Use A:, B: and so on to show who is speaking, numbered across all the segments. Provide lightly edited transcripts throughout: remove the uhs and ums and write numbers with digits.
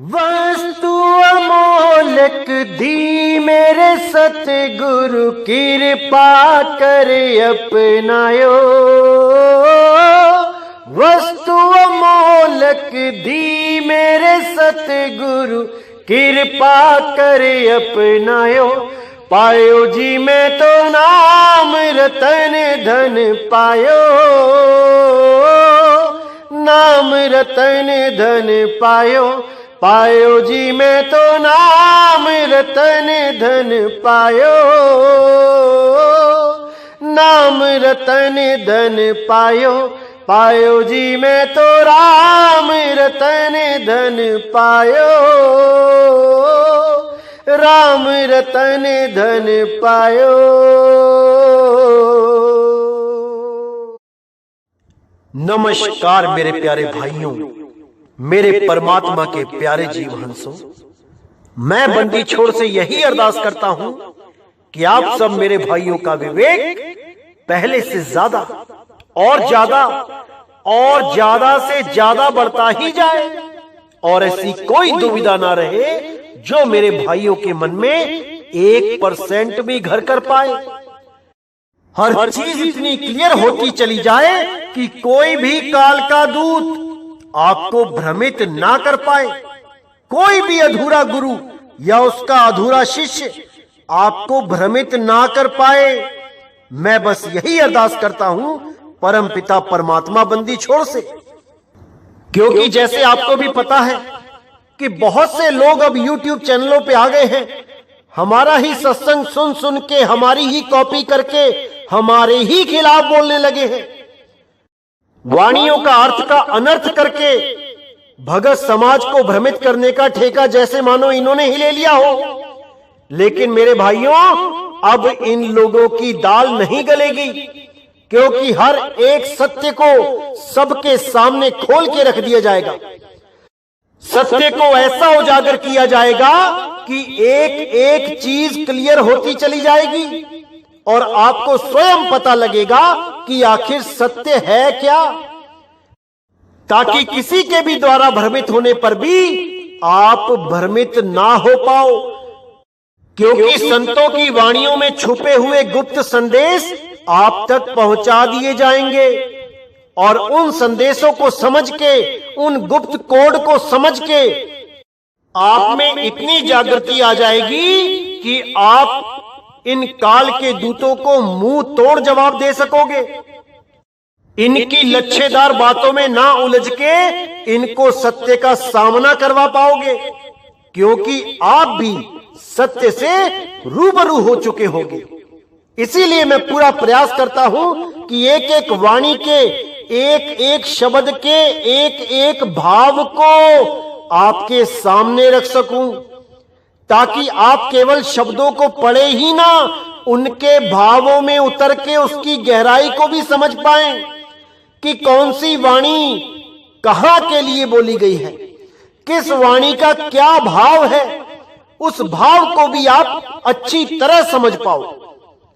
A: वस्तु अमोलक दी मेरे सतगुरु कृपा कर अपनायो। वस्तु अमोलक दी मेरे सतगुरु कृपा कर अपनायो। पायो जी मैं तो नाम रतन धन पायो। नाम रतन धन पायो। पायो जी मैं तो नाम रतन धन पायो। नाम रतन धन पायो। पायो जी मैं तो राम रतन धन पायो। राम रतन धन पायो।
B: नमस्कार मेरे प्यारे भाइयों, मेरे परमात्मा के प्यारे जीव हंसों। मैं बंदी छोड़ से यही अरदास करता हूं कि आप सब मेरे भाइयों का विवेक पहले से ज्यादा और ज्यादा से ज्यादा बढ़ता ही जाए और ऐसी कोई दुविधा ना रहे जो मेरे भाइयों के मन में 1% भी घर कर पाए। हर चीज इतनी क्लियर होती चली जाए कि कोई भी काल का दूत आपको भ्रमित ना कर पाए। कोई भी अधूरा गुरु या उसका अधूरा शिष्य आपको भ्रमित ना कर पाए। मैं बस यही अरदास करता हूं परम पिता परमात्मा बंदी छोड़ से, क्योंकि जैसे आपको भी पता है कि बहुत से लोग अब YouTube चैनलों पे आ गए हैं। हमारा ही सत्संग सुन सुन के, हमारी ही कॉपी करके हमारे ही खिलाफ बोलने लगे हैं। वाणियों का अर्थ का अनर्थ करके भगत समाज को भ्रमित करने का ठेका जैसे मानो इन्होंने ही ले लिया हो। लेकिन मेरे भाइयों, अब इन लोगों की दाल नहीं गलेगी, क्योंकि हर एक सत्य को सबके सामने खोल के रख दिया जाएगा। सत्य को ऐसा उजागर किया जाएगा कि एक एक चीज क्लियर होती चली जाएगी और आपको स्वयं पता लगेगा कि आखिर सत्य है क्या, ताकि किसी के भी द्वारा भ्रमित होने पर भी आप भ्रमित ना हो पाओ। क्योंकि संतों की वाणियों में छुपे हुए गुप्त संदेश आप तक पहुंचा दिए जाएंगे और उन संदेशों को समझ के, उन गुप्त कोड को समझ के आप में इतनी जागृति आ जाएगी कि आप इन काल के दूतों को मुंह तोड़ जवाब दे सकोगे। इनकी लच्छेदार बातों में ना उलझ के इनको सत्य का सामना करवा पाओगे, क्योंकि आप भी सत्य से रूबरू हो चुके होंगे। इसीलिए मैं पूरा प्रयास करता हूं कि एक एक वाणी के, एक एक शब्द के, एक एक भाव को आपके सामने रख सकूं, ताकि आप केवल शब्दों को पढ़े ही ना, उनके भावों में उतर के उसकी गहराई को भी समझ पाएं कि कौन सी वाणी कहां के लिए बोली गई है, किस वाणी का क्या भाव है। उस भाव को भी आप अच्छी तरह समझ पाओ।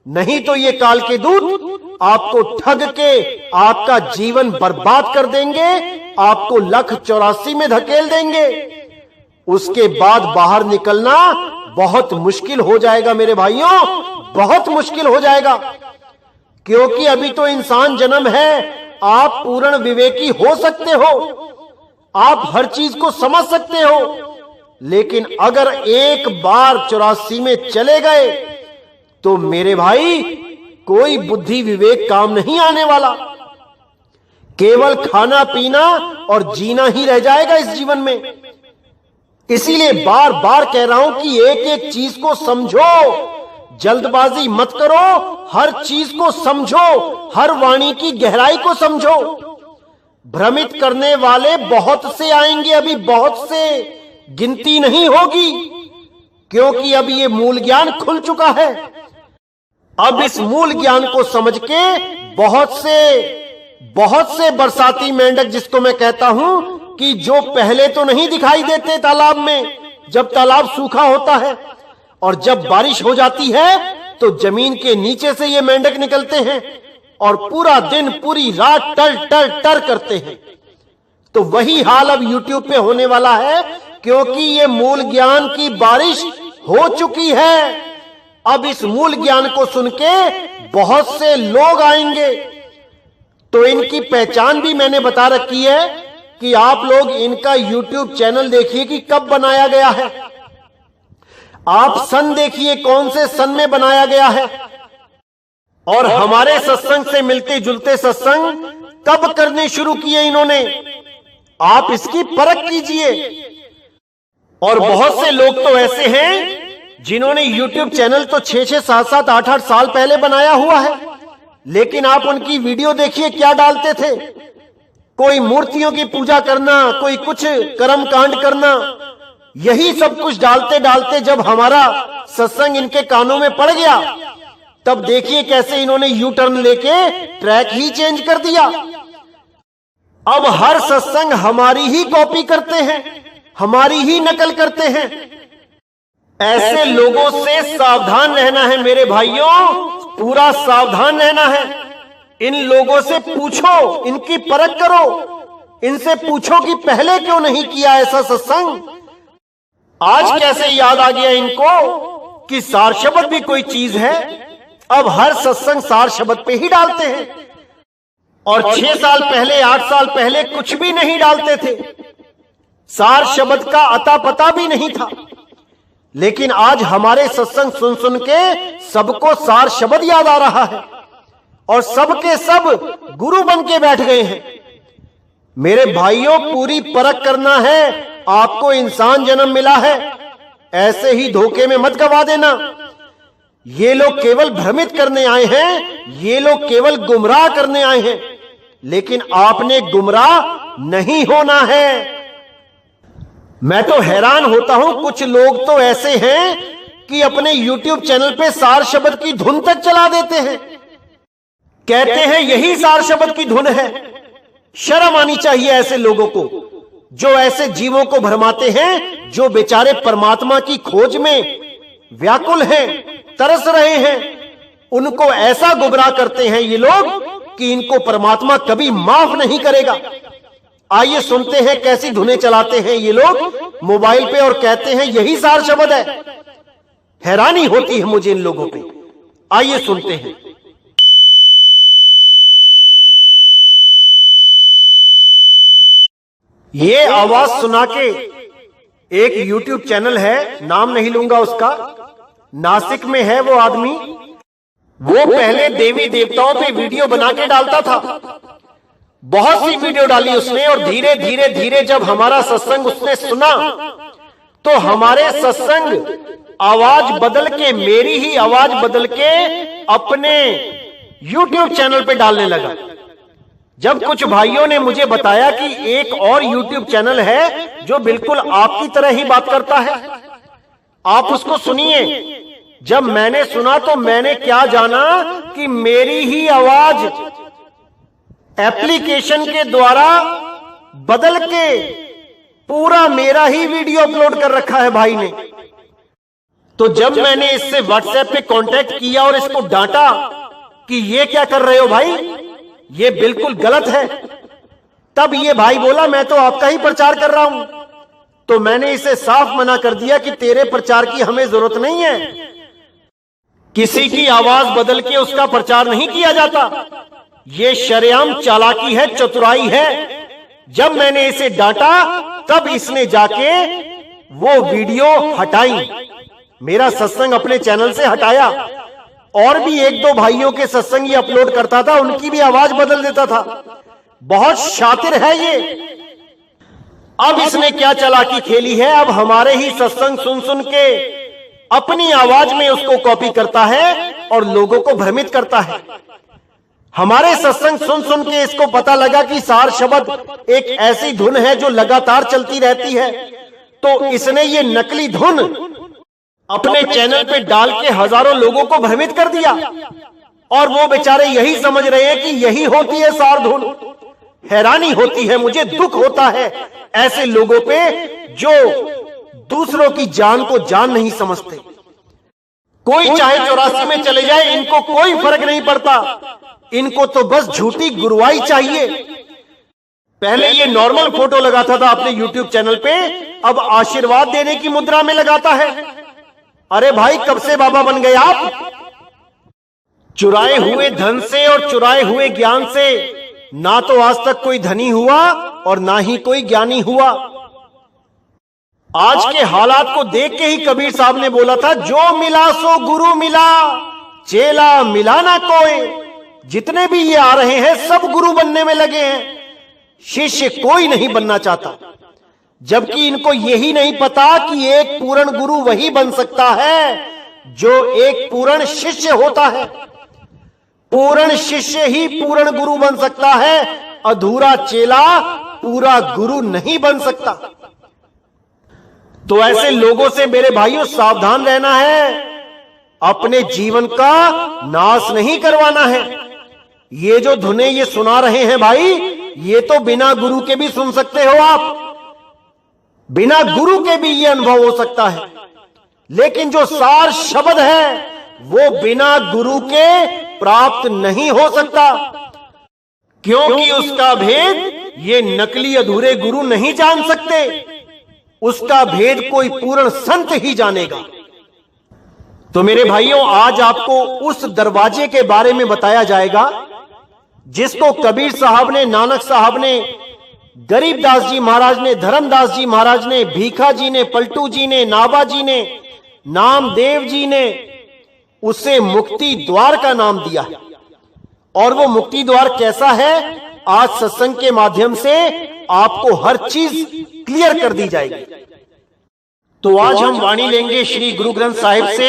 B: नहीं तो ये काल के दूत आपको ठग के आपका जीवन बर्बाद कर देंगे, आपको 1,84 में धकेल देंगे। उसके बाद बाहर निकलना बहुत मुश्किल हो जाएगा मेरे भाइयों, बहुत मुश्किल हो जाएगा। क्योंकि अभी तो इंसान जन्म है, आप पूर्ण विवेकी हो सकते हो, आप हर चीज को समझ सकते हो। लेकिन अगर एक बार 84 में चले गए तो मेरे भाई कोई बुद्धि विवेक काम नहीं आने वाला। केवल खाना पीना और जीना ही रह जाएगा इस जीवन में। इसीलिए बार बार कह रहा हूं कि एक एक चीज को समझो, जल्दबाजी मत करो, हर चीज को समझो, हर वाणी की गहराई को समझो। भ्रमित करने वाले बहुत से आएंगे, अभी बहुत से, गिनती नहीं होगी, क्योंकि अब ये मूल ज्ञान खुल चुका है। अब इस मूल ज्ञान को समझ के बहुत से बरसाती मेंढक, जिसको मैं कहता हूं कि जो पहले तो नहीं दिखाई देते तालाब में, जब तालाब सूखा होता है, और जब बारिश हो जाती है तो जमीन के नीचे से ये मेंढक निकलते हैं और पूरा दिन पूरी रात टर टर टर करते हैं। तो वही हाल अब YouTube पे होने वाला है क्योंकि ये मूल ज्ञान की बारिश हो चुकी है। अब इस मूल ज्ञान को सुन के बहुत से लोग आएंगे। तो इनकी पहचान भी मैंने बता रखी है कि आप लोग इनका YouTube चैनल देखिए कि कब बनाया गया है। आप सन देखिए कौन से सन में बनाया गया है, और हमारे सत्संग से मिलते जुलते सत्संग कब करने शुरू किए इन्होंने, आप इसकी परख कीजिए। और बहुत से लोग तो ऐसे हैं जिन्होंने YouTube चैनल तो 6-6, 7-7, 8-8 साल पहले बनाया हुआ है, लेकिन आप उनकी वीडियो देखिए क्या डालते थे। कोई मूर्तियों की पूजा करना, कोई कुछ कर्म कांड करना, यही सब कुछ डालते डालते जब हमारा सत्संग इनके कानों में पड़ गया, तब देखिए कैसे इन्होंने यू टर्न लेके ट्रैक ही चेंज कर दिया। अब हर सत्संग हमारी ही कॉपी करते हैं, हमारी ही नकल करते हैं। ऐसे लोगों से सावधान रहना है मेरे भाइयों, पूरा सावधान रहना है। इन लोगों से पूछो, इनकी परख करो, इनसे पूछो कि पहले क्यों नहीं किया ऐसा सत्संग। आज कैसे याद आ गया इनको कि सार शब्द भी कोई चीज है। अब हर सत्संग सार शब्द पे ही डालते हैं, और 6 साल पहले, 8 साल पहले कुछ भी नहीं डालते थे, सार शब्द का अता पता भी नहीं था। लेकिन आज हमारे सत्संग सुन सुन के सबको सार शब्द याद आ रहा है, और सबके सब गुरु बन के बैठ गए हैं। मेरे भाइयों, पूरी परख करना है। आपको इंसान जन्म मिला है, ऐसे ही धोखे में मत गवा देना। ये लोग केवल भ्रमित करने आए हैं, ये लोग केवल गुमराह करने आए हैं, लेकिन आपने गुमराह नहीं होना है। मैं तो हैरान होता हूं, कुछ लोग तो ऐसे हैं कि अपने YouTube चैनल पे सार शब्द की धुन तक चला देते हैं, कहते हैं यही सार शब्द की धुन है। शर्म आनी चाहिए ऐसे लोगों को, जो ऐसे जीवों को भरमाते हैं, जो बेचारे परमात्मा की खोज में व्याकुल हैं, तरस रहे हैं। उनको ऐसा गुमराह करते हैं ये लोग कि इनको परमात्मा कभी माफ नहीं करेगा। आइए सुनते हैं कैसी धुनें चलाते हैं ये लोग मोबाइल पे, और कहते हैं यही सार शब्द है। हैरानी होती है मुझे इन लोगों पे। आइए सुनते हैं। ये आवाज सुना के एक YouTube चैनल है, नाम नहीं लूंगा उसका, नासिक में है वो आदमी। वो पहले देवी देवताओं पे वीडियो बना के डालता था, बहुत सी वीडियो डाली उसने, और धीरे धीरे धीरे जब हमारा सत्संग उसने सुना तो हमारे सत्संग आवाज बदल के, मेरी ही आवाज बदल के अपने YouTube चैनल पे डालने लगा। जब कुछ भाइयों ने मुझे बताया कि एक और YouTube चैनल है जो बिल्कुल आपकी तरह ही बात करता है, आप उसको सुनिए। जब मैंने सुना तो मैंने क्या जाना कि मेरी ही आवाज एप्लीकेशन के द्वारा बदल के पूरा मेरा ही वीडियो अपलोड कर रखा है भाई ने। तो जब मैंने इससे व्हाट्सएप पे कांटेक्ट किया और इसको डांटा कि ये क्या कर रहे हो भाई, ये बिल्कुल गलत है, तब ये भाई बोला मैं तो आपका ही प्रचार कर रहा हूं। तो मैंने इसे साफ मना कर दिया कि तेरे प्रचार की हमें जरूरत नहीं है, किसी की आवाज बदल के उसका प्रचार नहीं किया जाता। ये शरेआम चालाकी है, चतुराई है। जब मैंने इसे डांटा तब इसने जाके वो वीडियो हटाई, मेरा सत्संग अपने चैनल से हटाया। और भी 1-2 भाइयों के सत्संग ये अपलोड करता था, उनकी भी आवाज बदल देता था। बहुत शातिर है ये। अब इसने क्या चालाकी खेली है, अब हमारे ही सत्संग सुन सुन के अपनी आवाज में उसको कॉपी करता है और लोगों को भ्रमित करता है। हमारे सत्संग सुन सुन के इसको पता लगा कि सार शब्द एक ऐसी धुन है जो लगातार चलती रहती है, तो इसने ये नकली धुन अपने चैनल पे डाल के हजारों लोगों को भ्रमित कर दिया, और वो बेचारे यही समझ रहे हैं कि यही होती है सार धुन। हैरानी होती है, मुझे दुख होता है ऐसे लोगों पे जो दूसरों की जान को जान नहीं समझते। कोई चाहे 84 में चले जाए, इनको कोई फर्क नहीं पड़ता, इनको तो बस झूठी गुरुवाई चाहिए। पहले ये नॉर्मल फोटो लगाता था अपने YouTube चैनल पे, अब आशीर्वाद देने की मुद्रा में लगाता है। अरे भाई, कब से बाबा बन गए आप? चुराए हुए धन से और चुराए हुए ज्ञान से ना तो आज तक कोई धनी हुआ और ना ही कोई ज्ञानी हुआ। आज के हालात को देख के ही कबीर साहब ने बोला था, जो मिला सो गुरु मिला, चेला मिला ना कोई। जितने भी ये आ रहे हैं सब गुरु बनने में लगे हैं, शिष्य कोई नहीं बनना चाहता। जबकि इनको यही नहीं पता कि एक पूर्ण गुरु वही बन सकता है जो एक पूर्ण शिष्य होता है। पूर्ण शिष्य ही पूर्ण गुरु बन सकता है, अधूरा चेला पूरा गुरु नहीं बन सकता। तो ऐसे लोगों से मेरे भाइयों सावधान रहना है, अपने जीवन का नाश नहीं करवाना है। ये जो धुनें ये सुना रहे हैं भाई, ये तो बिना गुरु के भी सुन सकते हो आप, बिना गुरु के भी ये अनुभव हो सकता है। लेकिन जो सार शब्द है वो बिना गुरु के प्राप्त नहीं हो सकता, क्योंकि उसका भेद ये नकली अधूरे गुरु नहीं जान सकते। उसका भेद कोई पूर्ण संत ही जानेगा। तो मेरे भाइयों, आज आपको उस दरवाजे के बारे में बताया जाएगा जिसको कबीर साहब ने, नानक साहब ने, गरीबदास जी महाराज ने, धर्मदास जी महाराज ने, भीखा जी ने, पलटू जी ने, नाभा जी ने, नामदेव जी ने उसे मुक्ति द्वार का नाम दिया है। और वो मुक्ति द्वार कैसा है, आज सत्संग के माध्यम से आपको हर चीज क्लियर कर दी जाएगी। तो आज हम वाणी लेंगे श्री गुरु ग्रंथ साहिब से।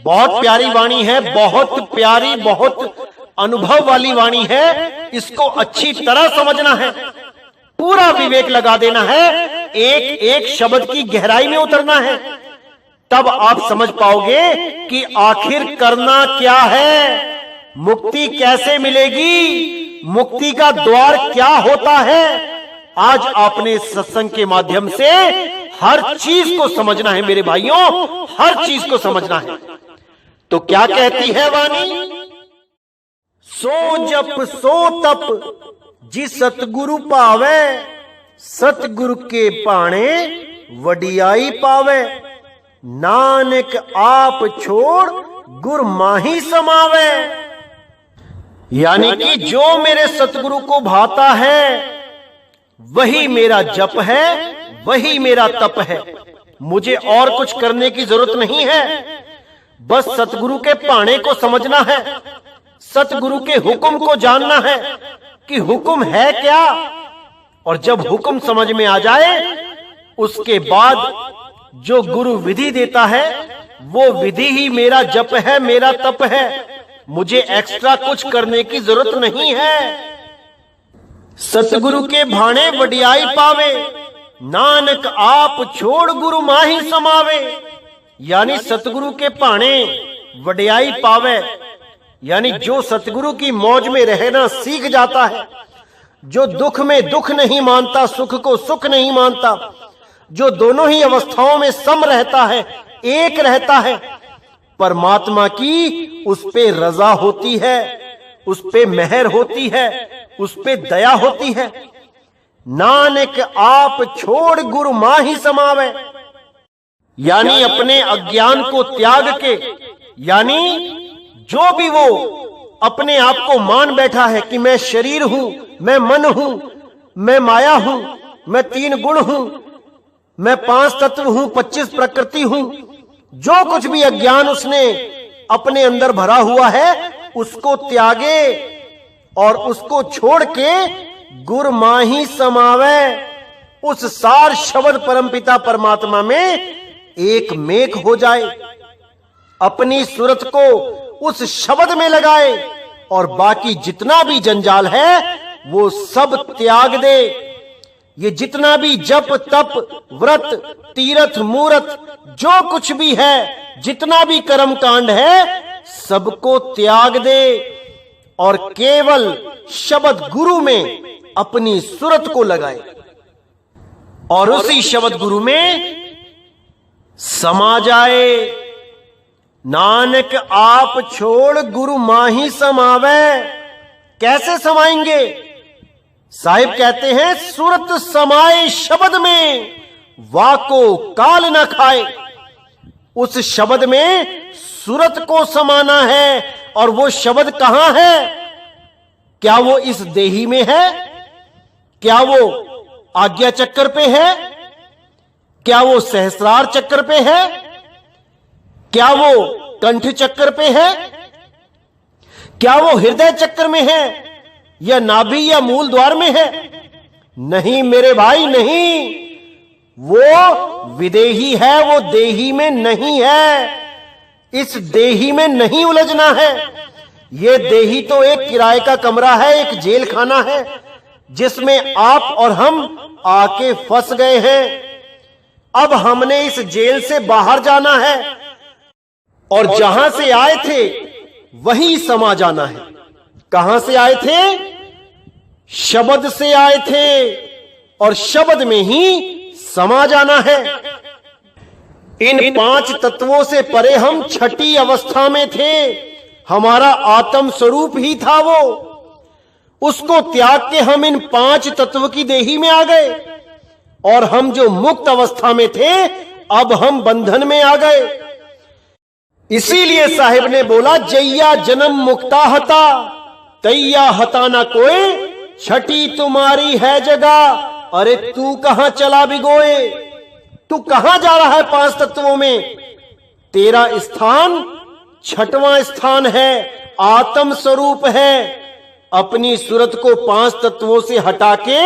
B: बहुत प्यारी वाणी है, बहुत प्यारी, बहुत अनुभव वाली वाणी है। इसको अच्छी तरह समझना है, पूरा विवेक लगा देना है, एक एक शब्द की गहराई में उतरना है। तब आप समझ पाओगे कि आखिर करना क्या है, मुक्ति कैसे मिलेगी, मुक्ति का द्वार क्या होता है। आज आपने सत्संग के माध्यम से हर चीज को समझना है मेरे भाइयों, हर चीज को समझना है। तो क्या कहती है वाणी? सो जप सो तप जी सतगुरु पावे, सतगुरु के पाणे वडियाई पावे। नानक आप छोड़ गुर माही समावे। यानी कि जो मेरे सतगुरु को भाता है वही मेरा जप है, वही मेरा तप है। मुझे और कुछ करने की जरूरत नहीं है, बस सतगुरु के पाणे को समझना है, सतगुरु के हुक्म को जानना है कि हुक्म है क्या। और जब हुक्म समझ में आ जाए उसके बाद जो गुरु विधि देता है वो विधि ही मेरा जप है, मेरा तप है। मुझे एक्स्ट्रा कुछ करने की जरूरत नहीं है। सतगुरु के भाणे वडियाई पावे, नानक आप छोड़ गुरु माही समावे। यानी सतगुरु के भाणे वडियाई पावे, यानी जो सतगुरु की मौज में रहना सीख जाता है, जो दुख में दुख नहीं मानता, सुख को सुख नहीं मानता, जो दोनों ही अवस्थाओं में सम रहता है, एक रहता है, परमात्मा की उस पे रजा होती है, उस पे मेहर होती है, उस पे दया होती है। नानक आप छोड़ गुरु माही समावे, यानी अपने अज्ञान को त्याग के, यानी जो भी वो अपने आप को मान बैठा है कि मैं शरीर हूं, मैं मन हूं, मैं माया हूं, मैं 3 गुण हूं, मैं 5 तत्व हूं, 25 प्रकृति हूं, जो कुछ भी अज्ञान उसने अपने अंदर भरा हुआ है उसको त्यागे और उसको छोड़ के गुर माही समावे। उस सार शब्द परमपिता परमात्मा में एक मेक हो जाए, अपनी सूरत को उस शब्द में लगाए और बाकी जितना भी जंजाल है वो सब त्याग दे। ये जितना भी जप तप व्रत तीर्थ मूरत जो कुछ भी है, जितना भी कर्म कांड है, सबको त्याग दे और केवल शब्द गुरु में अपनी सूरत को लगाए और उसी शब्द गुरु में समा जाए। नानक आप छोड़ गुरु माही समावे। कैसे समाएंगे? साहिब कहते हैं, सूरत समाए शब्द में वाको काल न खाए। उस शब्द में सूरत को समाना है, और वो शब्द कहां है? क्या वो इस देही में है? क्या वो आज्ञा चक्कर पे है? क्या वो सहस्रार चक्कर पे है? क्या वो कंठ चक्कर पे है? क्या वो हृदय चक्कर में है, या नाभि या मूल द्वार में है? नहीं मेरे भाई, नहीं। वो विदेही है, वो देही में नहीं है। इस देही में नहीं उलझना है। ये देही तो एक किराए का कमरा है, एक जेल खाना है, जिसमें आप और हम आके फंस गए हैं। अब हमने इस जेल से बाहर जाना है, और जहां से आए थे वहीं समा जाना है। कहां से आए थे? शब्द से आए थे, और शब्द में ही समा जाना है। इन 5 तत्वों से परे हम छठी अवस्था में थे। हमारा आत्म स्वरूप ही था वो। उसको त्याग के हम इन 5 तत्व की देही में आ गए, और हम जो मुक्त अवस्था में थे, अब हम बंधन में आ गए। इसीलिए साहिब ने बोला, जैया जन्म मुक्ता हता तैया हता ना कोई, छठी तुम्हारी है जगह। अरे तू कहां चला भिगोए? तू कहां जा रहा है 5 तत्वों में? तेरा स्थान 6वां स्थान है, आत्म स्वरूप है। अपनी सूरत को 5 तत्वों से हटा के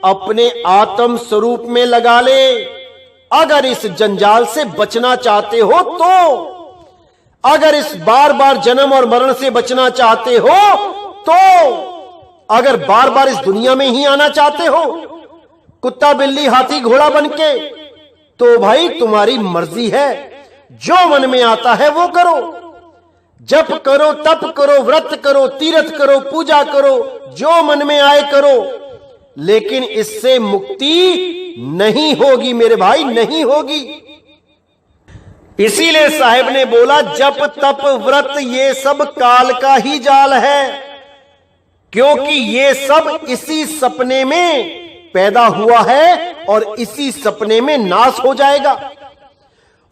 B: अपने आत्म स्वरूप में लगा ले। अगर इस जंजाल से बचना चाहते हो तो, अगर इस बार बार जन्म और मरण से बचना चाहते हो तो, अगर बार बार इस दुनिया में ही आना चाहते हो कुत्ता बिल्ली हाथी घोड़ा बनके, तो भाई तुम्हारी मर्जी है। जो मन में आता है वो करो। जप करो, तप करो, व्रत करो, तीर्थ करो, पूजा करो, जो मन में आए करो, लेकिन इससे मुक्ति नहीं होगी मेरे भाई, नहीं होगी। इसीलिए साहिब ने बोला, जप तप व्रत ये सब काल का ही जाल है, क्योंकि ये सब इसी सपने में पैदा हुआ है और इसी सपने में नाश हो जाएगा।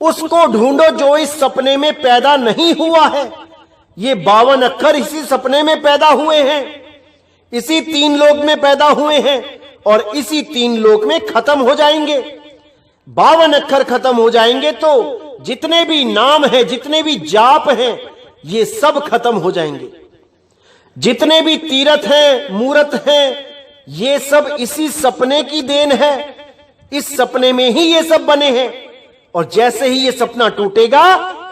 B: उसको ढूंढो जो इस सपने में पैदा नहीं हुआ है। ये 52 अक्षर इसी सपने में पैदा हुए हैं, इसी 3 लोक में पैदा हुए हैं, और इसी 3 लोक में खत्म हो जाएंगे। 52 अक्षर खत्म हो जाएंगे तो जितने भी नाम हैं, जितने भी जाप हैं, ये सब खत्म हो जाएंगे। जितने भी तीर्थ हैं, मूर्त हैं, ये सब इसी सपने की देन है। इस सपने में ही ये सब बने हैं, और जैसे ही ये सपना टूटेगा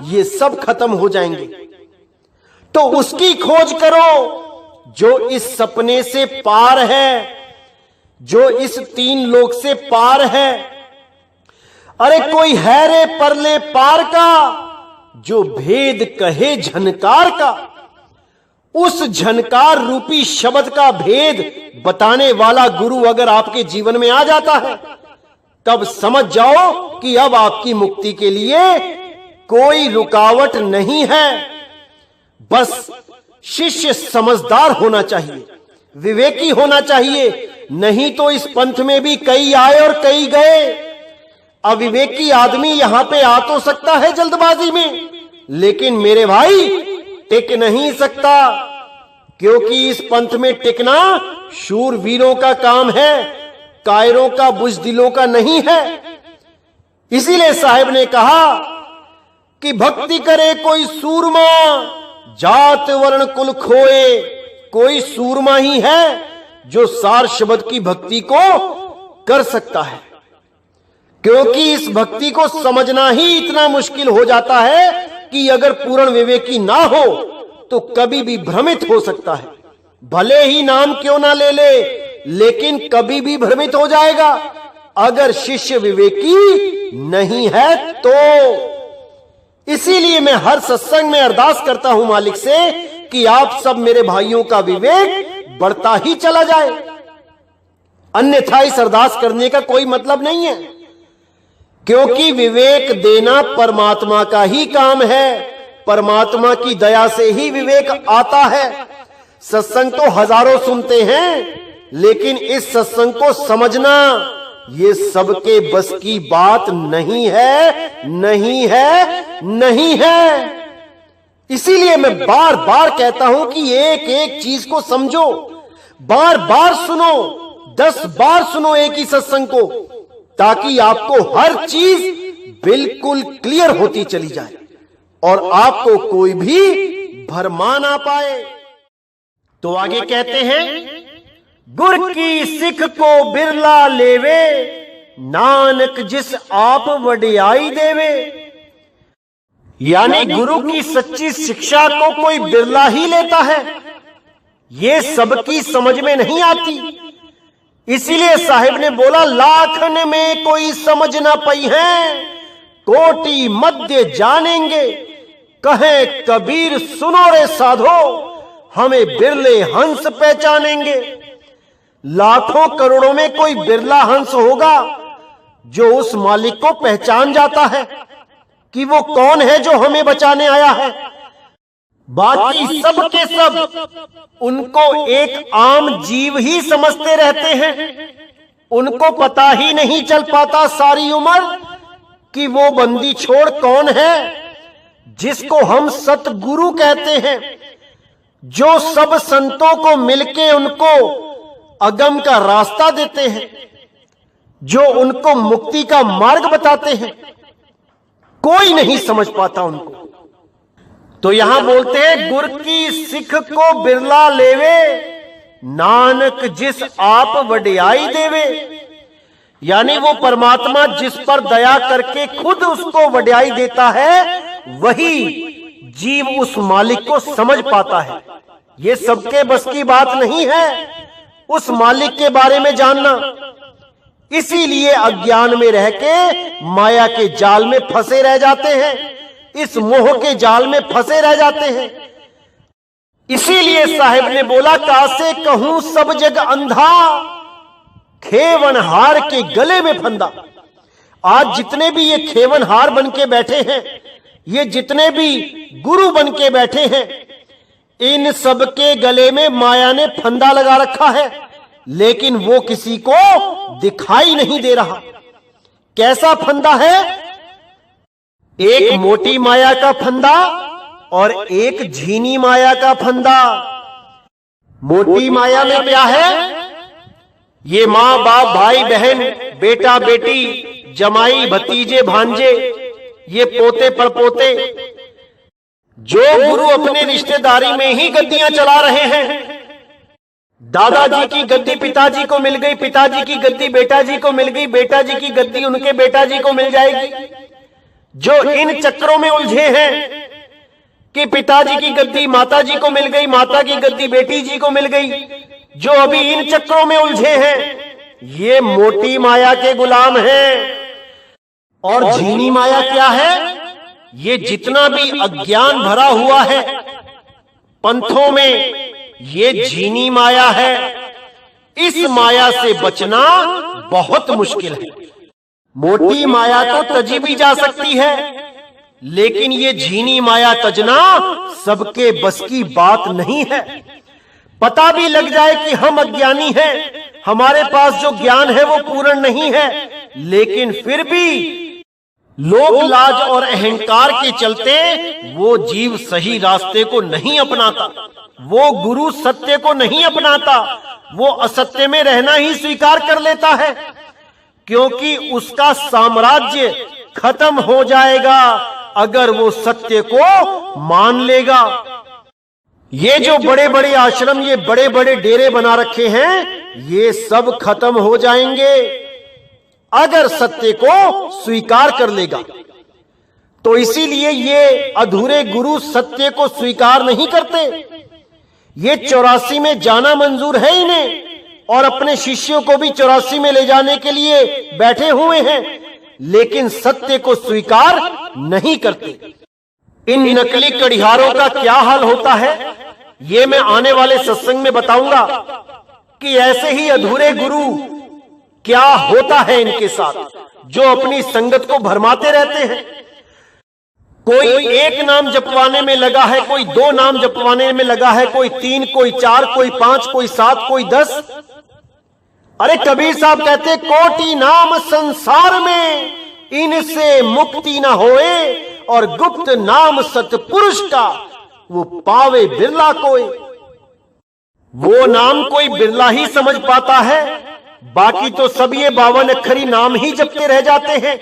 B: ये सब खत्म हो जाएंगे। तो उसकी खोज करो जो इस सपने से पार है, जो इस 3 लोक से पार है। अरे कोई है रे परले पार का, जो भेद कहे झनकार का। उस झनकार रूपी शब्द का भेद बताने वाला गुरु अगर आपके जीवन में आ जाता है, तब समझ जाओ कि अब आपकी मुक्ति के लिए कोई रुकावट नहीं है। बस शिष्य समझदार होना चाहिए, विवेकी होना चाहिए। नहीं तो इस पंथ में भी कई आए और कई गए। अविवेकी आदमी यहां पे आ तो सकता है जल्दबाजी में, लेकिन मेरे भाई टिक नहीं सकता, क्योंकि इस पंथ में टिकना शूरवीरों का काम है, कायरों का, बुजदिलों का नहीं है। इसीलिए साहिब ने कहा कि भक्ति करे कोई सूरमा, जात वर्ण कुल खोए। कोई सूरमा ही है जो सार शब्द की भक्ति को कर सकता है, क्योंकि इस भक्ति को समझना ही इतना मुश्किल हो जाता है कि अगर पूर्ण विवेकी ना हो तो कभी भी भ्रमित हो सकता है। भले ही नाम क्यों ना ले ले, लेकिन कभी भी भ्रमित हो जाएगा अगर शिष्य विवेकी नहीं है तो। इसीलिए मैं हर सत्संग में अरदास करता हूं मालिक से कि आप सब मेरे भाइयों का विवेक बढ़ता ही चला जाए, अन्यथा इस अरदास करने का कोई मतलब नहीं है, क्योंकि विवेक देना परमात्मा का ही काम है। परमात्मा की दया से ही विवेक आता है। सत्संग तो हजारों सुनते हैं,
A: लेकिन इस सत्संग को समझना ये सबके बस की बात नहीं है, नहीं है, नहीं है। इसीलिए मैं बार बार कहता हूं कि एक एक चीज को समझो, बार बार सुनो, 10 बार सुनो एक ही सत्संग को, ताकि आपको हर चीज बिल्कुल क्लियर होती चली जाए और आपको कोई भी भरमा ना पाए। तो आगे कहते हैं, गुर की सिख को बिरला लेवे, नानक जिस आप वडियाई देवे। यानी गुरु की सच्ची शिक्षा को कोई बिरला ही लेता है, ये सबकी समझ में नहीं आती। इसीलिए साहिब ने बोला, लाखन में कोई समझ ना पई है, कोटि मध्य जानेंगे। कहे कबीर सुनो रे साधो, हमें बिरले हंस पहचानेंगे। लाखों करोड़ों में कोई बिरला हंस होगा जो उस मालिक को पहचान जाता है कि वो कौन है जो हमें बचाने आया है। बाकी सब के सब उनको एक आम जीव ही समझते रहते हैं। उनको पता ही नहीं चल पाता सारी उम्र कि वो बंदी छोड़ कौन है जिसको हम सतगुरु कहते हैं, जो सब संतों को मिलके उनको अगम का रास्ता देते हैं, जो उनको मुक्ति का मार्ग बताते हैं। कोई नहीं समझ पाता उनको। तो यहां बोलते हैं, गुर की सिख को बिरला लेवे, नानक जिस आप वडियाई देवे। यानी वो परमात्मा जिस पर दया करके खुद उसको वडियाई देता है, वही जीव उस मालिक को समझ पाता है। ये सबके बस की बात नहीं है उस मालिक के बारे में जानना। इसीलिए अज्ञान में रह के माया के जाल में फंसे रह जाते हैं, इस मोह के जाल में फंसे रह जाते हैं। इसीलिए साहिब ने बोला, कासे कहूं सब जग अंधा, खेवनहार के गले में फंदा। आज जितने भी ये खेवनहार बन के बैठे हैं, ये जितने भी गुरु बन के बैठे हैं, इन सब के गले में माया ने फंदा लगा रखा है, लेकिन वो किसी को दिखाई नहीं दे रहा। कैसा फंदा है? एक मोटी माया का फंदा और एक झीनी माया का फंदा। मोटी माया में क्या है? ये मां बाप, भाई बहन, बेटा बेटी, जमाई भतीजे भांजे, ये पोते परपोते, जो गुरु अपने रिश्तेदारी में ही गद्दियां चला रहे हैं। दादाजी की गद्दी पिताजी को मिल गई, पिताजी की गद्दी बेटाजी को मिल गई, बेटाजी की गद्दी उनके बेटाजी को मिल जाएगी। जो इन चक्रों में उलझे हैं कि पिताजी की गद्दी माताजी को मिल गई, माता की गद्दी बेटी जी को मिल गई, जो अभी इन चक्रों में उलझे हैं, ये मोटी माया के गुलाम हैं। और झीनी माया क्या है? ये जितना भी अज्ञान भरा हुआ है पंथों में, ये झीनी माया है। इस माया से बचना बहुत मुश्किल है। मोटी माया तो तजी भी जा सकती है, लेकिन ये झीनी माया तजना सबके बस की बात नहीं है। पता भी लग जाए कि हम अज्ञानी हैं, हमारे पास जो ज्ञान है वो पूर्ण नहीं है, लेकिन फिर भी लोक लाज और अहंकार के चलते वो जीव सही रास्ते को नहीं अपनाता, वो गुरु सत्य को नहीं अपनाता, वो असत्य में रहना ही स्वीकार कर लेता है, क्योंकि उसका साम्राज्य खत्म हो जाएगा अगर वो सत्य को मान लेगा। ये जो बड़े बड़े आश्रम, ये बड़े बड़े डेरे बना रखे हैं, ये सब खत्म हो जाएंगे अगर सत्य को स्वीकार कर लेगा। तो इसीलिए ये अधूरे गुरु सत्य को स्वीकार नहीं करते। ये 84 में जाना मंजूर है इन्हें, और अपने शिष्यों को भी 84 में ले जाने के लिए बैठे हुए हैं, लेकिन सत्य को स्वीकार नहीं करते। इन नकली कड़िहारों का क्या हाल होता है, ये मैं आने वाले सत्संग में बताऊंगा कि ऐसे ही अधूरे गुरु क्या होता है इनके साथ, जो अपनी संगत को भरमाते रहते हैं। कोई एक नाम जपवाने में लगा है, कोई 2 नाम जपवाने में लगा है, कोई 3, कोई 4, कोई 5, कोई 7, कोई 10, अरे कबीर साहब कहते कोटि नाम संसार में, इनसे मुक्ति ना होए, और गुप्त नाम सतपुरुष का, वो पावे बिरला कोई। वो नाम कोई बिरला ही समझ पाता है, बाकी तो सब ये 52 अक्षरी नाम ही जपते रह जाते हैं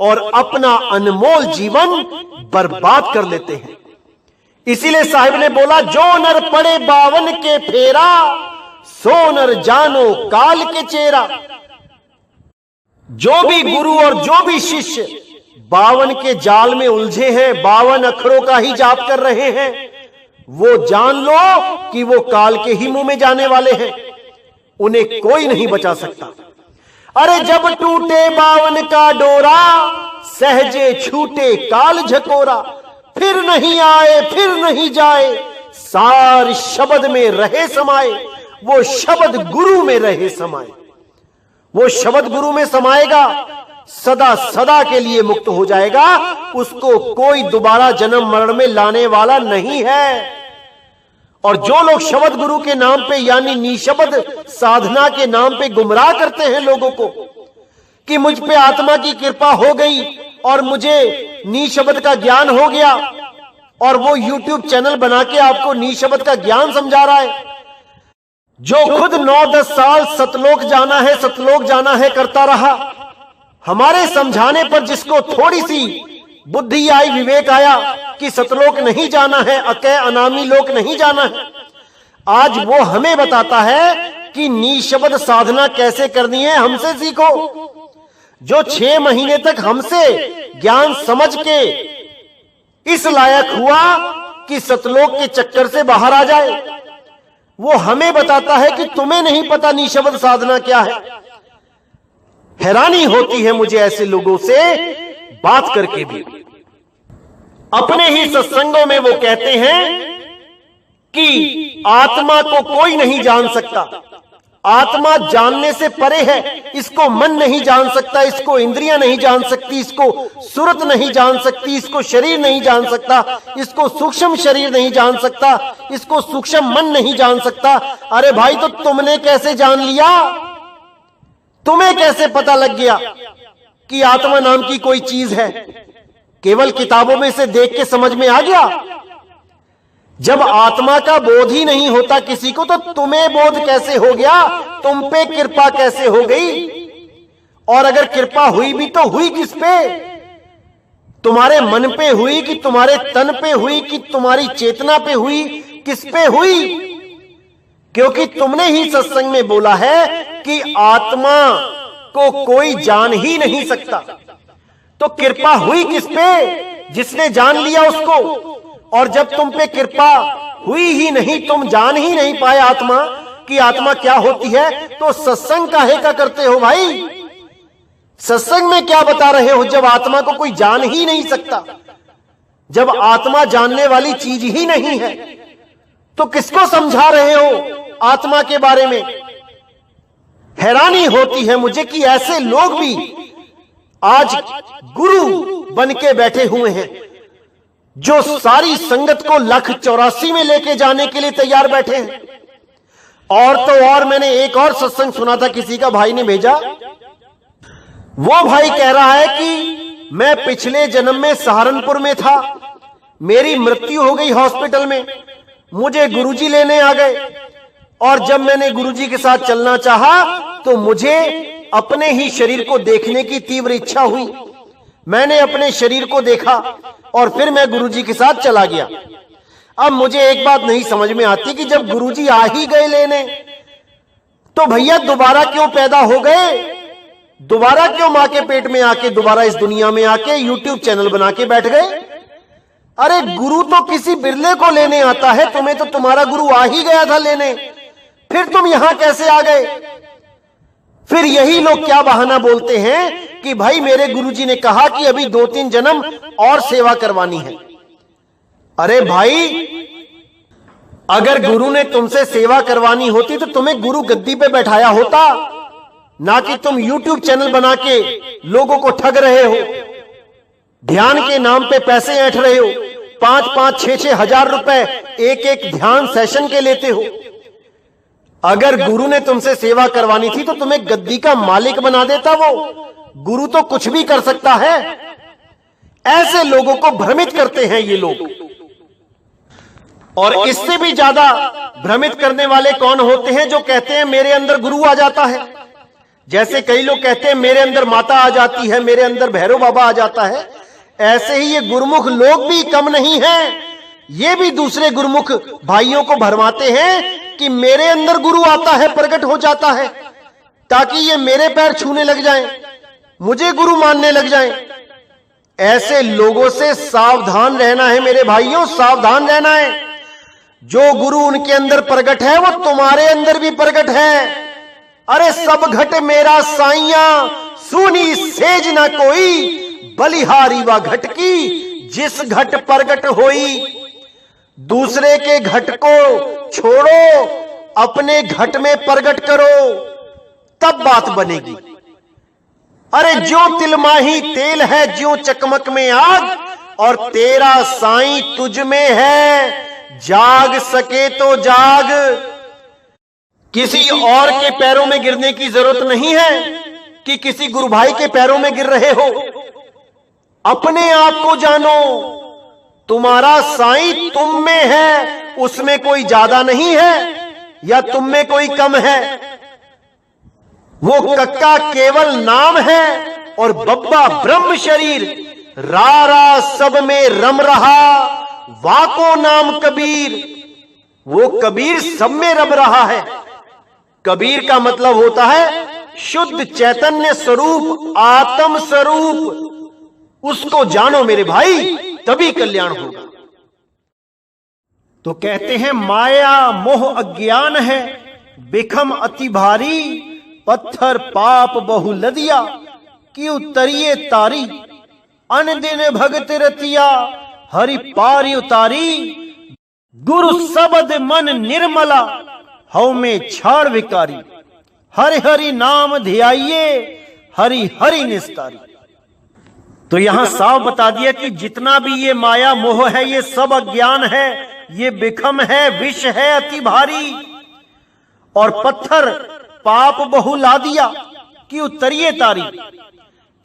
A: और अपना अनमोल जीवन बर्बाद कर लेते हैं। इसीलिए साहिब ने बोला, जो नर पड़े 52 के फेरा, सो नर जानो काल के चेहरा। जो भी गुरु और जो भी शिष्य 52 के जाल में उलझे हैं, 52 अक्षरों का ही जाप कर रहे हैं, वो जान लो कि वो काल के ही मुंह में जाने वाले हैं, उन्हें कोई नहीं बचा सकता। अरे जब टूटे 52 का डोरा, सहजे छूटे काल झकोरा, फिर नहीं आए फिर नहीं जाए, सार शब्द में रहे समाए। वो शब्द गुरु में रहे समाए, वो शब्द गुरु में समाएगा, सदा सदा के लिए मुक्त हो जाएगा, उसको कोई दोबारा जन्म मरण में लाने वाला नहीं है। और जो लोग शब्द गुरु के नाम पे यानी निशब्द साधना के नाम पे गुमराह करते हैं लोगों को कि मुझ पे आत्मा की कृपा हो गई और मुझे निशब्द का ज्ञान हो गया, और वो YouTube चैनल बना के आपको निशब्द का ज्ञान समझा रहा है, जो खुद 9-10 साल सतलोक जाना है करता रहा, हमारे समझाने पर जिसको थोड़ी सी बुद्धि आई, विवेक आया कि सतलोक नहीं जाना है, अकय अनामी लोक नहीं जाना है, आज वो हमें बताता है कि निशब्द साधना कैसे करनी है, हमसे सीखो। जो 6 महीने तक हमसे ज्ञान समझ के इस लायक हुआ कि सतलोक के चक्कर से बाहर आ जाए, वो हमें बताता है कि तुम्हें नहीं पता निशब्द साधना क्या है। हैरानी होती है मुझे ऐसे लोगों से बात करके भी। अपने ही सत्संगों में वो कहते हैं कि आत्मा को कोई नहीं जान सकता, आत्मा जानने से परे है, इसको मन नहीं जान सकता, इसको इंद्रियां नहीं जान सकती, इसको सूरत नहीं जान सकती, इसको शरीर नहीं जान सकता, इसको सूक्ष्म शरीर नहीं जान सकता, इसको सूक्ष्म मन नहीं जान सकता। अरे भाई, तो तुमने कैसे जान लिया? तुम्हें कैसे पता लग गया कि आत्मा नाम की कोई चीज है? केवल किताबों में से देख के समझ में आ गया? जब आत्मा का बोध ही नहीं होता किसी को, तो तुम्हें बोध कैसे हो गया? तुम पे कृपा कैसे हो गई? और अगर कृपा हुई भी तो हुई किस पे? तुम्हारे मन पे हुई कि तुम्हारे तन पे हुई कि तुम्हारी चेतना पे हुई? किस पे हुई? क्योंकि तुमने ही सत्संग में बोला है कि आत्मा को कोई जान ही नहीं सकता। तो कृपा हुई किस पे? जिसने जान लिया उसको। और जब तुम पे कृपा हुई ही नहीं, तुम जान ही नहीं पाए आत्मा कि आत्मा क्या होती है, तो सत्संग काहे का करते हो भाई? सत्संग में क्या बता रहे हो जब आत्मा को कोई जान ही नहीं सकता? जब आत्मा जानने वाली चीज ही नहीं है, तो किसको समझा रहे हो आत्मा के बारे में? हैरानी होती है मुझे कि ऐसे लोग भी आज गुरु बन के बैठे हुए हैं, जो सारी संगत को 184 में लेके जाने के लिए तैयार बैठे हैं। और तो और मैंने एक और सत्संग सुना था, किसी का भाई ने भेजा, वो भाई कह रहा है कि मैं पिछले जन्म में सहारनपुर में था, मेरी मृत्यु हो गई हॉस्पिटल में, मुझे गुरुजी लेने आ गए, और जब मैंने गुरुजी के साथ चलना चाहा तो मुझे अपने ही शरीर को देखने की तीव्र इच्छा हुई। मैंने अपने शरीर को देखा और फिर मैं गुरुजी के साथ चला गया। अब मुझे एक बात नहीं समझ में आती कि जब गुरुजी आ ही गए लेने, तो भैया दोबारा क्यों पैदा हो गए? दोबारा क्यों मां के पेट में आके दोबारा इस दुनिया में आके YouTube चैनल बना के बैठ गए? अरे गुरु तो किसी बिरले को लेने आता है, तुम्हें तो तुम्हारा गुरु आ ही गया था लेने, फिर तुम यहां कैसे आ गए? फिर यही लोग क्या बहाना बोलते हैं कि भाई मेरे गुरुजी ने कहा कि अभी 2-3 जन्म और सेवा करवानी है। अरे भाई, अगर गुरु ने तुमसे सेवा करवानी होती तो तुम्हें गुरु गद्दी पे बैठाया होता, ना कि तुम YouTube चैनल बना के लोगों को ठग रहे हो, ध्यान के नाम पे पैसे ऐंठ रहे हो, 5-5, 6-6 हजार रुपए एक ध्यान सेशन के लेते हो। अगर गुरु ने तुमसे सेवा करवानी थी तो तुम्हें गद्दी का मालिक बना देता। वो गुरु तो कुछ भी कर सकता है। ऐसे लोगों को भ्रमित करते हैं ये लोग। और इससे भी ज्यादा भ्रमित करने वाले कौन होते हैं? जो कहते हैं मेरे अंदर गुरु आ जाता है। जैसे कई लोग कहते हैं मेरे अंदर माता आ जाती है, मेरे अंदर भैरव बाबा आ जाता है। ऐसे ही ये गुरुमुख लोग भी कम नहीं हैं। ये भी दूसरे गुरुमुख भाइयों को भरमाते हैं कि मेरे अंदर गुरु आता है, प्रकट हो जाता है, ताकि ये मेरे पैर छूने लग जाएं, मुझे गुरु मानने लग जाएं। ऐसे लोगों से सावधान रहना है मेरे भाइयों, सावधान रहना है। जो गुरु उनके अंदर प्रकट है वो तुम्हारे अंदर भी प्रकट है। अरे सब घट मेरा साइया, सुनी सेज ना कोई, बलिहारी व घट की जिस घट प्रकट होई। दूसरे के घट को छोड़ो, अपने घट में प्रकट करो, तब बात बनेगी। अरे जो तिलमाही तेल है, ज्यों चकमक में आग, और तेरा साईं तुझ में है, जाग सके तो जाग। किसी और के पैरों में गिरने की जरूरत नहीं है कि किसी गुरु भाई के पैरों में गिर रहे हो। अपने आप को जानो, तुम्हारा साईं तुम में है, उसमें कोई ज्यादा नहीं है या तुम में कोई कम है। वो कक्का केवल नाम है और बब्बा ब्रह्म शरीर, रारा सब में रम रहा, वाको नाम कबीर। वो कबीर सब में रम रहा है। कबीर का मतलब होता है शुद्ध चैतन्य स्वरूप, आत्म स्वरूप। उसको जानो मेरे भाई, तभी कल्याण होगा। तो कहते हैं माया मोह अज्ञान है, बिखम अति भारी, पत्थर पाप बहु लदिया, कि उतरिए तारी। अन दिन भगत रतिया, हरि पारी उतारी। गुरु सबद मन निर्मला, हव में छाड़ विकारी। हरि हरि नाम ध्याइए, हरि हरि निस्तारी। तो यहां साफ बता दिया कि जितना भी ये माया मोह है, ये सब अज्ञान है, ये बिखम है, विष है अति भारी। और पत्थर पाप बहु ला दिया, कि उतरिए तारी।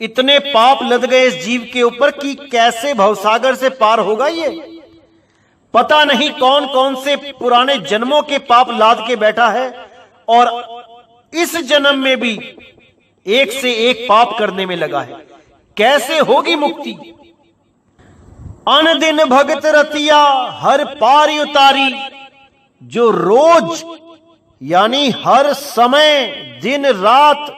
A: इतने पाप लद गए इस जीव के ऊपर कि कैसे भवसागर से पार होगा ये। पता नहीं कौन कौन से पुराने जन्मों के पाप लाद के बैठा है, और इस जन्म में भी एक से एक पाप करने में लगा है। कैसे होगी मुक्ति? अन दिन भगत रतिया, हर पारी उतारी। जो रोज यानी हर समय दिन रात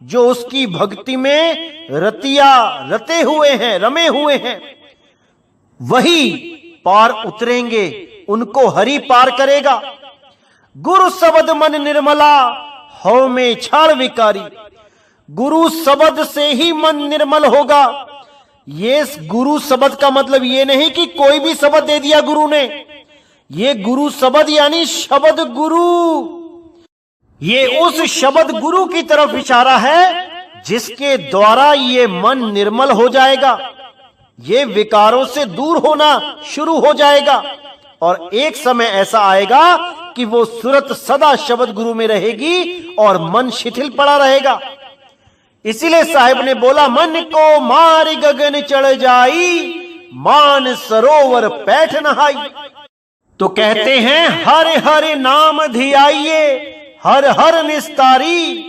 A: जो उसकी भक्ति में रतिया रते हुए हैं, रमे हुए हैं, वही पार उतरेंगे, उनको हरि पार करेगा। गुरु शब्द मन निर्मला, हव में छाड़ विकारी। गुरु शब्द से ही मन निर्मल होगा। ये गुरु शब्द का मतलब ये नहीं कि कोई भी शब्द दे दिया गुरु ने। ये गुरु शब्द यानी शब्द गुरु। ये उस शब्द गुरु की तरफ इशारा है जिसके द्वारा ये मन निर्मल हो जाएगा, ये विकारों से दूर होना शुरू हो जाएगा। और एक समय ऐसा आएगा कि वो सूरत सदा शब्द गुरु में रहेगी और मन शिथिल पड़ा रहेगा। इसीलिए साहिब ने बोला, मन को मार गगन चढ़ जाई, मान सरोवर पैठ नहाई। तो कहते हैं हर हर नाम धियाइए, हर हर निस्तारी।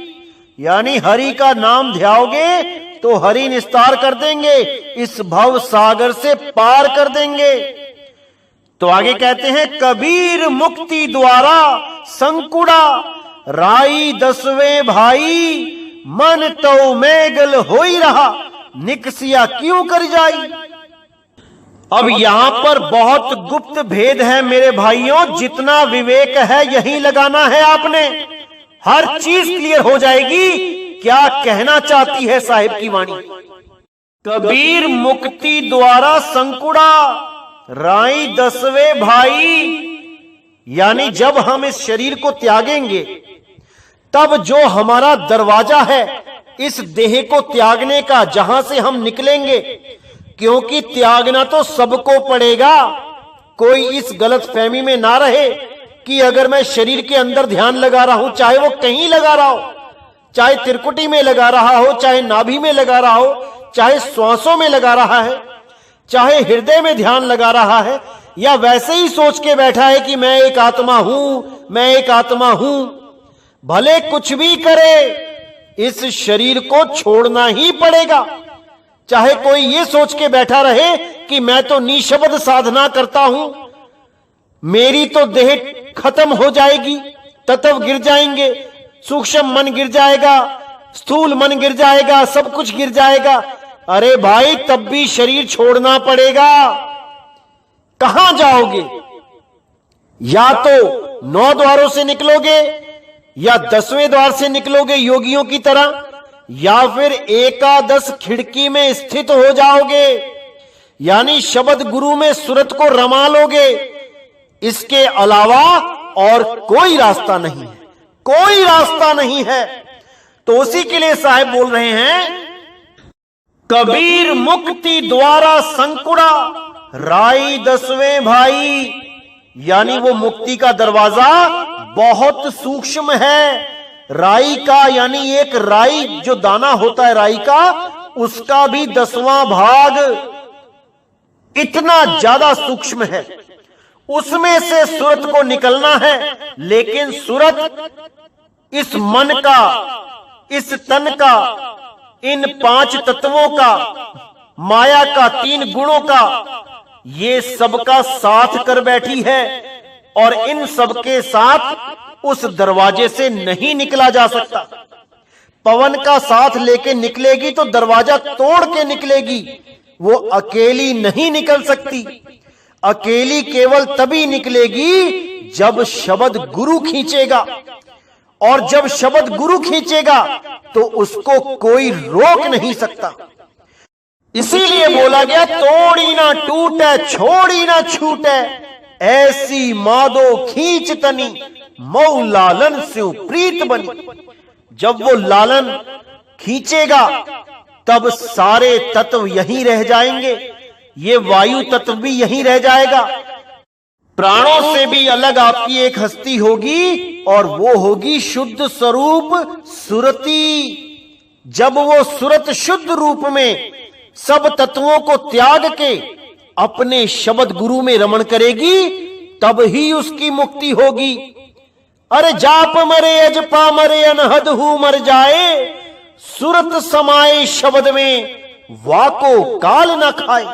A: यानी हरि का नाम ध्याओगे तो हरि निस्तार कर देंगे, इस भव सागर से पार कर देंगे। तो आगे कहते हैं कबीर मुक्ति द्वारा संकुड़ा, राई दसवें भाई, मन तो मैगल हो ही रहा, निकसिया क्यों कर जाई। अब यहां पर बहुत गुप्त भेद है मेरे भाइयों। जितना विवेक है यही लगाना है आपने, हर चीज क्लियर हो जाएगी क्या कहना चाहती है साहिब की वाणी। कबीर मुक्ति द्वारा संकुड़ा, राई दसवें भाई। यानी जब हम इस शरीर को त्यागेंगे तब जो हमारा दरवाजा है इस देह को त्यागने का, जहां से हम निकलेंगे, क्योंकि त्यागना तो सबको पड़ेगा, कोई इस गलत फहमी में ना रहे कि अगर मैं शरीर के अंदर ध्यान लगा रहा हूं, चाहे वो कहीं लगा रहा हो, चाहे त्रिकुटी में लगा रहा हो, चाहे नाभि में लगा रहा हो, चाहे श्वासों में लगा रहा है, चाहे हृदय में ध्यान लगा रहा है, या वैसे ही सोच के बैठा है कि मैं एक आत्मा हूं, मैं एक आत्मा हूं, भले कुछ भी करे, इस शरीर को छोड़ना ही पड़ेगा। चाहे कोई ये सोच के बैठा रहे कि मैं तो निशब्द साधना करता हूं, मेरी तो देह खत्म हो जाएगी, तत्व गिर जाएंगे, सूक्ष्म मन गिर जाएगा, स्थूल मन गिर जाएगा, सब कुछ गिर जाएगा। अरे भाई, तब भी शरीर छोड़ना पड़ेगा। कहां जाओगे? या तो 9 द्वारों से निकलोगे, या 10वें द्वार से निकलोगे योगियों की तरह, या फिर एकादश खिड़की में स्थित हो जाओगे, यानी शब्द गुरु में सुरत को रमा लोगे। इसके अलावा और कोई रास्ता नहीं है, कोई रास्ता नहीं है। तो उसी के लिए साहब बोल रहे हैं, कबीर मुक्ति द्वारा संकुड़ा राई 10वें भाई, यानी वो मुक्ति का दरवाजा बहुत सूक्ष्म है। राई का, यानी एक राई जो दाना होता है राई का, उसका भी 10वां भाग इतना ज्यादा सूक्ष्म है। उसमें से सुरत को निकलना है, लेकिन सुरत इस मन का, इस तन का, इन 5 तत्वों का, माया का, 3 गुणों का, ये सबका साथ कर बैठी है, और इन सबके साथ उस दरवाजे से नहीं निकला जा सकता। पवन का साथ लेके निकलेगी तो दरवाजा तोड़ के निकलेगी, वो अकेली नहीं निकल सकती। अकेली केवल तभी निकलेगी जब शब्द गुरु खींचेगा, और जब शब्द गुरु खींचेगा तो उसको कोई रोक नहीं सकता। इसीलिए बोला गया, तोड़ी ना टूटे, छोड़ी ना छूटे, ऐसी मादो खींच तनी, मऊ लालन से प्रीत बनी। जब वो लालन खींचेगा तब सारे तत्व यहीं रह जाएंगे, ये वायु तत्व भी यहीं रह जाएगा। प्राणों से भी अलग आपकी एक हस्ती होगी, और वो होगी शुद्ध स्वरूप सुरती। जब वो सुरत शुद्ध रूप में सब तत्वों को त्याग के अपने शब्द गुरु में रमण करेगी, तब ही उसकी मुक्ति होगी। अरे जाप मरे अजपा मरे अनहद हु मर जाए, सुरत समाए शब्द में वाको काल न खाए।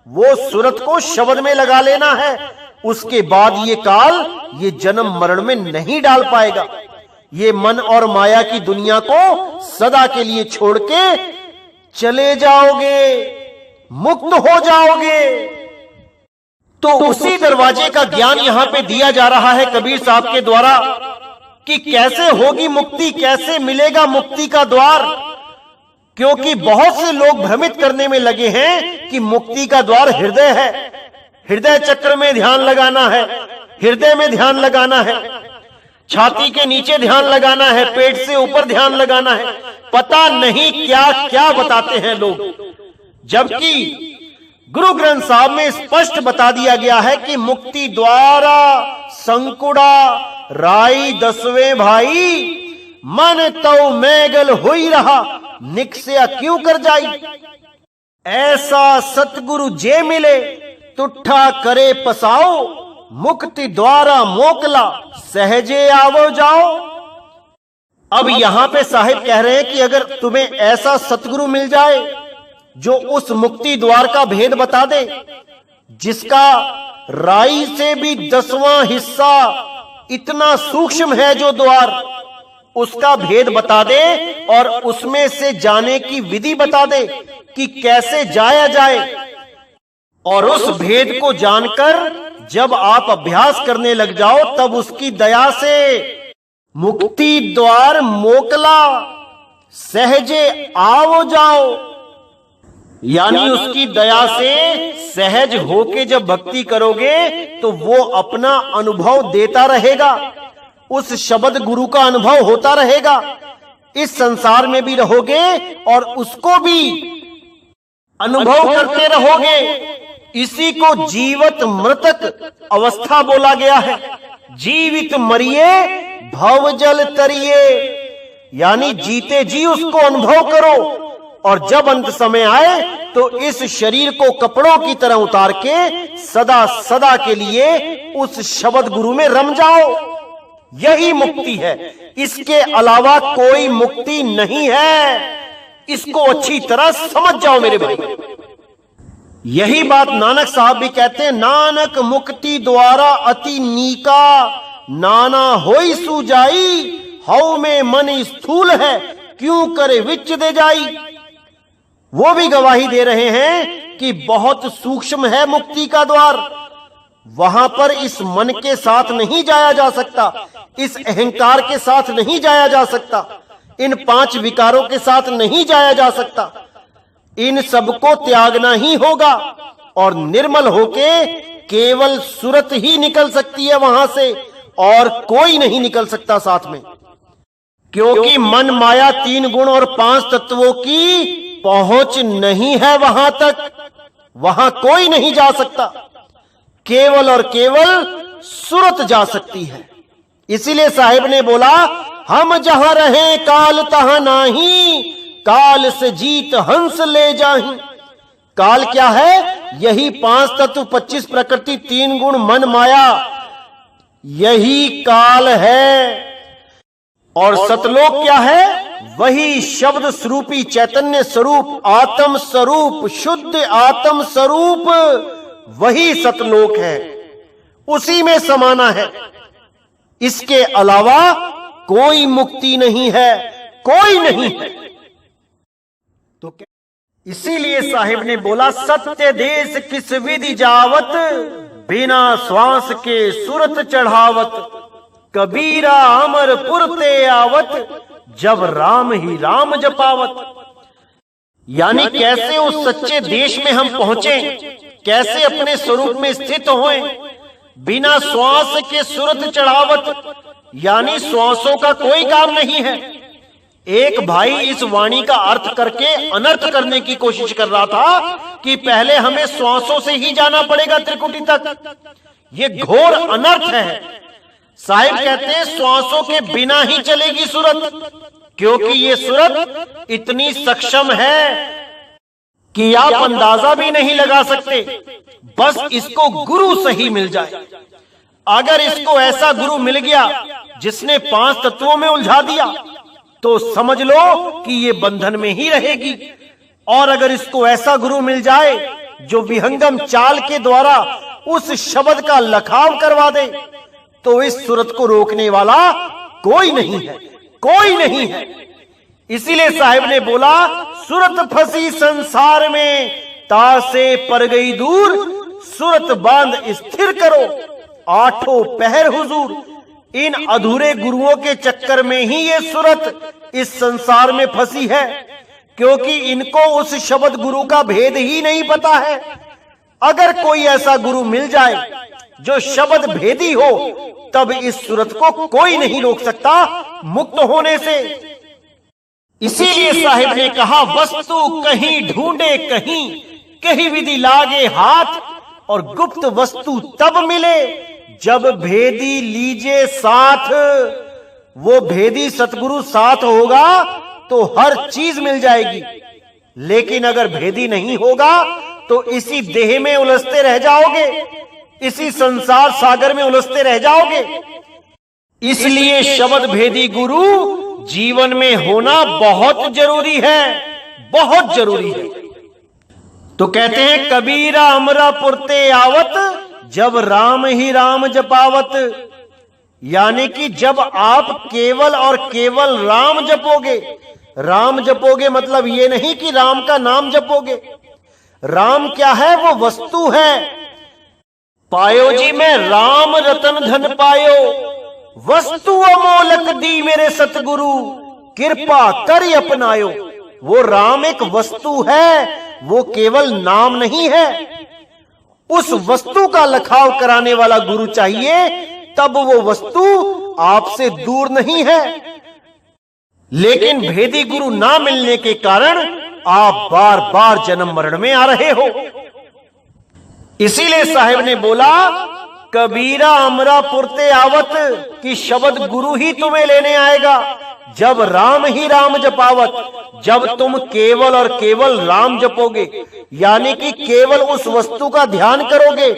A: वो सुरत को शब्द में लगा लेना है, उसके बाद ये काल ये जन्म मरण में नहीं डाल पाएगा। ये मन और माया की दुनिया को सदा के लिए छोड़ के चले जाओगे, मुक्त हो जाओगे। तो उसी दरवाजे का ज्ञान यहां पे दिया जा रहा है कबीर साहब के द्वारा, कि कैसे होगी मुक्ति, कैसे मिलेगा मुक्ति का द्वार। क्योंकि बहुत से लोग भ्रमित करने में लगे हैं कि मुक्ति का द्वार हृदय है, हृदय चक्र में ध्यान लगाना है, हृदय में ध्यान लगाना है, छाती के नीचे ध्यान लगाना है, पेट से ऊपर ध्यान लगाना है, पता नहीं क्या क्या बताते हैं लोग। जबकि गुरु ग्रंथ साहब में स्पष्ट बता दिया गया है कि मुक्ति द्वारा संकुड़ा राई 10वें भाई, मन तो मैगल हुई रहा, निकसिया क्यों कर जाई। ऐसा सतगुरु जे मिले, तुठा करे पसाओ, मुक्ति द्वारा मोकला, सहजे आवो जाओ। अब यहां पे साहिब कह रहे हैं कि अगर तुम्हें ऐसा सतगुरु मिल जाए जो उस मुक्ति द्वार का भेद बता दे, जिसका राई से भी 10वां हिस्सा इतना सूक्ष्म है जो द्वार, उसका भेद बता दे और उसमें से जाने की विधि बता दे कि कैसे जाया जाए, और उस भेद को जानकर जब आप अभ्यास करने लग जाओ, तब उसकी दया से मुक्ति द्वार मोकला, सहजे आओ जाओ। यानी उसकी दया से सहज होके जब भक्ति करोगे तो वो अपना अनुभव देता रहेगा, उस शब्द गुरु का अनुभव होता रहेगा। इस संसार में भी रहोगे और उसको भी अनुभव करते रहोगे। इसी को जीवत मृतक अवस्था बोला गया है।
B: जीवित मरिए भवजल तरिए, यानी जीते जी उसको अनुभव करो, और जब अंत समय आए तो इस शरीर को कपड़ों की तरह उतार के सदा सदा के लिए उस शब्द गुरु में रम जाओ। यही मुक्ति है, इसके अलावा कोई मुक्ति नहीं है। इसको अच्छी तरह समझ जाओ मेरे भाई। यही बात नानक साहब भी कहते हैं, नानक मुक्ति द्वारा अति नीका, नाना होई सुजाई, हऊ में मन स्थूल है, क्यों करे विच दे जाई। वो भी गवाही दे रहे हैं कि बहुत सूक्ष्म है मुक्ति का द्वार। वहां पर इस मन के साथ नहीं जाया जा सकता, इस अहंकार के साथ नहीं जाया जा सकता, इन 5 विकारों के साथ नहीं जाया जा सकता। इन सबको त्यागना ही होगा और निर्मल होके केवल सूरत ही निकल सकती है वहां से, और कोई नहीं निकल सकता साथ में। क्योंकि मन, माया, 3 गुण और 5 तत्वों की पहुंच नहीं है वहां तक, वहां कोई नहीं जा सकता। केवल और केवल सूरत जा सकती है। इसीलिए साहिब ने बोला, हम जहां रहे काल तहां नाही, काल से जीत हंस ले जाही। काल क्या है? यही 5 तत्व, 25 प्रकृति, 3 गुण, मन, माया, यही काल है। और सतलोक क्या है? वही शब्द स्वरूपी चैतन्य स्वरूप, आत्म स्वरूप, शुद्ध आत्म स्वरूप, वही सतलोक है, उसी में समाना है। इसके अलावा कोई मुक्ति नहीं है, कोई नहीं है। तो इसीलिए साहिब ने बोला, सत्य देश किस विधि जावत, बिना श्वास के सुरत चढ़ावत, कबीरा अमर पुरते आवत, जब राम ही राम जपावत। यानी कैसे उस सच्चे देश में हम पहुंचे, कैसे अपने स्वरूप में स्थित होए, बिना श्वास के सुरत चढ़ावत, यानी श्वासों का कोई काम नहीं है। एक भाई इस वाणी का अर्थ करके अनर्थ करने की कोशिश कर रहा था कि पहले हमें श्वासों से ही जाना पड़ेगा त्रिकुटी तक। ये घोर अनर्थ है। साहिब कहते हैं श्वासों के बिना ही चलेगी सूरत, क्योंकि ये सूरत इतनी सक्षम है कि आप अंदाजा भी नहीं लगा सकते। बस इसको गुरु सही मिल जाए। अगर इसको ऐसा गुरु मिल गया जिसने 5 तत्वों में उलझा दिया, तो समझ लो कि ये बंधन में ही रहेगी। और अगर इसको ऐसा गुरु मिल जाए जो विहंगम चाल के द्वारा उस शब्द का लखाव करवा दे, तो इस सूरत को रोकने वाला कोई नहीं है, कोई नहीं है। इसीलिए साहिब ने बोला, सूरत फंसी संसार में, तासे पर गई दूर, सूरत बांध स्थिर करो, 8 पहर हुजूर। इन अधूरे गुरुओं के चक्कर में ही ये सूरत इस संसार में फंसी है, क्योंकि इनको उस शब्द गुरु का भेद ही नहीं पता है। अगर कोई ऐसा गुरु मिल जाए जो शब्द भेदी हो, तब इस सूरत को कोई नहीं रोक सकता मुक्त होने से। इसीलिए साहिब ने कहा, वस्तु कहीं ढूंढे कहीं, कहीं विधि लागे हाथ, और गुप्त वस्तु तब मिले जब भेदी लीजे साथ। वो भेदी सतगुरु साथ होगा तो हर चीज मिल जाएगी, लेकिन अगर भेदी नहीं होगा तो इसी देह में उलझते रह जाओगे, इसी संसार सागर में उलझते रह जाओगे। इसलिए शब्द भेदी गुरु जीवन में होना बहुत जरूरी है, बहुत जरूरी है। तो कहते हैं, कबीरा अमरा पुरते आवत, जब राम ही राम जपावत। यानी कि जब आप केवल और केवल राम जपोगे, राम जपोगे मतलब ये नहीं कि राम का नाम जपोगे। राम क्या है? वो वस्तु है। पायो जी मैं राम रतन धन पायो, वस्तु अमोलक दी मेरे सतगुरु, कृपा कर अपनायो। वो राम एक वस्तु है, वो केवल नाम नहीं है। उस वस्तु का लखाव कराने वाला गुरु चाहिए, तब वो वस्तु आपसे दूर नहीं है। लेकिन भेदी गुरु ना मिलने के कारण आप बार बार जन्म मरण में आ रहे हो। इसीलिए साहिब ने बोला,
A: कबीरा अमरापुर ते आवत कि शब्द गुरु ही तुम्हें लेने आएगा। जब राम ही राम जपावत, जब तुम केवल और केवल राम जपोगे, यानी कि केवल उस वस्तु का ध्यान करोगे,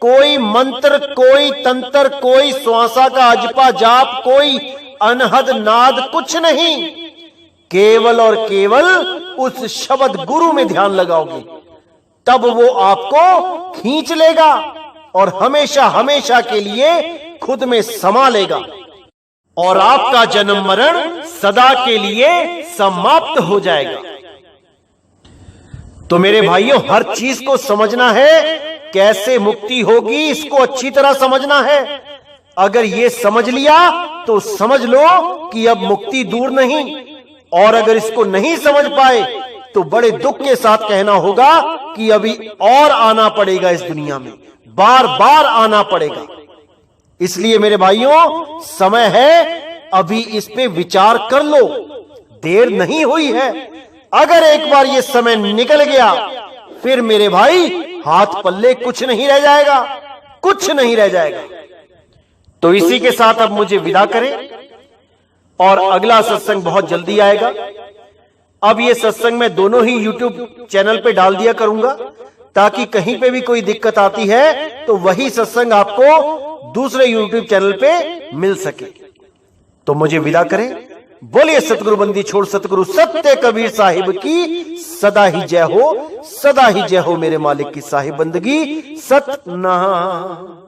A: कोई मंत्र, कोई तंत्र, कोई श्वासा का अजपा जाप, कोई अनहद नाद, कुछ नहीं, केवल और केवल उस शब्द गुरु में ध्यान लगाओगे, तब वो आपको खींच लेगा और हमेशा हमेशा के लिए खुद में समा लेगा और आपका जन्म मरण सदा के लिए समाप्त हो जाएगा। तो मेरे भाइयों, हर चीज को समझना है, कैसे मुक्ति होगी इसको अच्छी तरह समझना है। अगर ये समझ लिया तो समझ लो कि अब मुक्ति दूर नहीं, और अगर इसको नहीं समझ पाए तो बड़े दुख के साथ कहना होगा कि अभी और आना पड़ेगा इस दुनिया में, बार बार आना पड़ेगा। इसलिए मेरे भाइयों, समय है, अभी इस पे विचार कर लो, देर नहीं हुई है। अगर एक बार ये समय निकल गया, फिर मेरे भाई हाथ पल्ले कुछ नहीं रह जाएगा, कुछ नहीं रह जाएगा। तो इसी के साथ अब मुझे विदा करें, और अगला सत्संग बहुत जल्दी आएगा। अब ये सत्संग मैं दोनों ही YouTube चैनल पे डाल दिया करूंगा, ताकि कहीं पे भी कोई दिक्कत आती है तो वही सत्संग आपको दूसरे YouTube चैनल पे मिल सके। तो मुझे विदा करें। बोलिए सतगुरु बंदी छोड़ सतगुरु सत्य कबीर साहिब की सदा ही जय हो, सदा ही जय हो मेरे मालिक की साहिब बंदगी सतनाम।